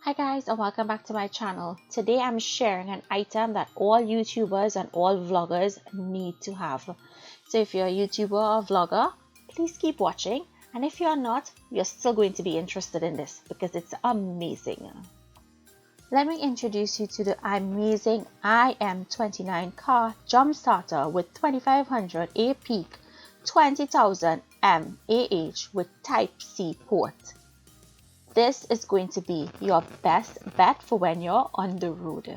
Hi guys, and welcome back to my channel. Today I'm sharing an item that all YouTubers and all vloggers need to have. So if you're a YouTuber or vlogger, please keep watching, and if you're not, you're still going to be interested in this because it's amazing. Let me introduce you to the amazing IM29 car Jumpstarter with 2500 A peak, 20,000 mAh with Type C port. This is going to be your best bet for when you're on the road.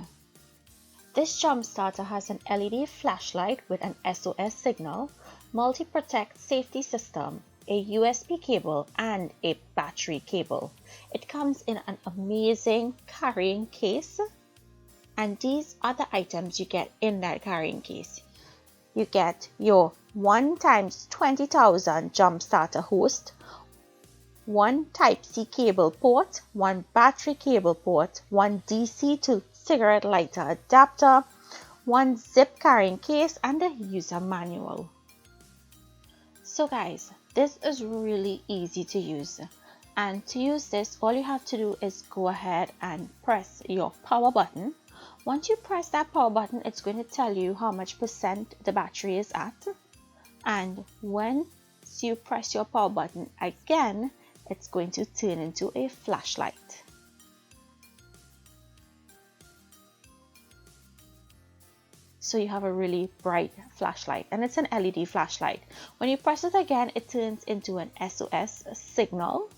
This Jumpstarter has an LED flashlight with an SOS signal, multi-protect safety system, a USB cable and a battery cable. It comes in an amazing carrying case, and these are the items you get in that carrying case. You get your 1x 20,000 Jumpstarter host, one Type-C cable port, one battery cable port, one DC to cigarette lighter adapter, one zip carrying case, and a user manual. So guys, this is really easy to use. And to use this, all you have to do is go ahead and press your power button. Once you press that power button, it's going to tell you how much percent the battery is at. And once you press your power button again, it's going to turn into a flashlight. So you have a really bright flashlight, and it's an LED flashlight. When you press it again, it turns into an SOS signal,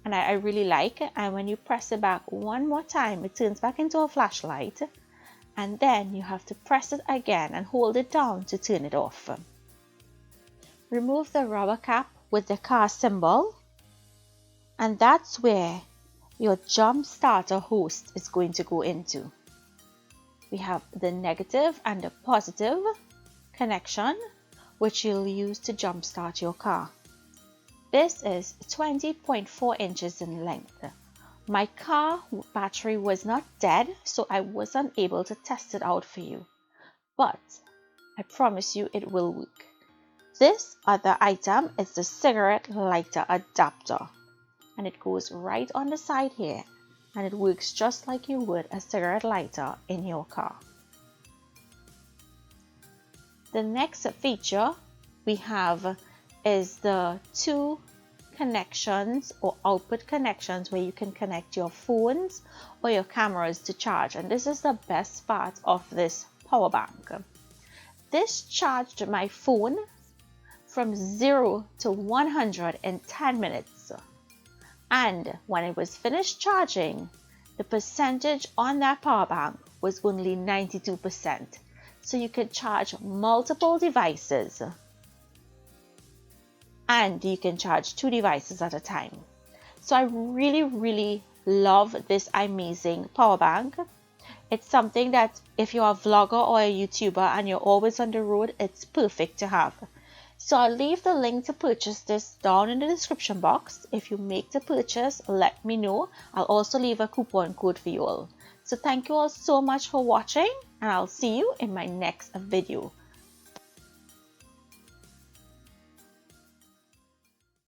and I really like it. And when you press it back one more time, it turns back into a flashlight, and then you have to press it again and hold it down to turn it off. Remove the rubber cap with the car symbol, and that's where your Jumpstarter host is going to go into. We have the negative and the positive connection, which you'll use to jumpstart your car. This is 20.4 inches in length. My car battery was not dead, so I wasn't able to test it out for you, but I promise you it will work. This other item is the cigarette lighter adapter, and it goes right on the side here, and it works just like you would a cigarette lighter in your car. The next feature we have is the two connections or output connections where you can connect your phones or your cameras to charge, and this is the best part of this power bank. This charged my phone from 0 to 100 in 10 minutes. And when it was finished charging, the percentage on that power bank was only 92%. So you could charge multiple devices, and you can charge 2 devices at a time. So I really love this amazing power bank. It's something that if you're a vlogger or a YouTuber and you're always on the road, it's perfect to have. So I'll leave the link to purchase this down in the description box. If you make the purchase, let me know. I'll also leave a coupon code for you all. So thank you all so much for watching, and I'll see you in my next video.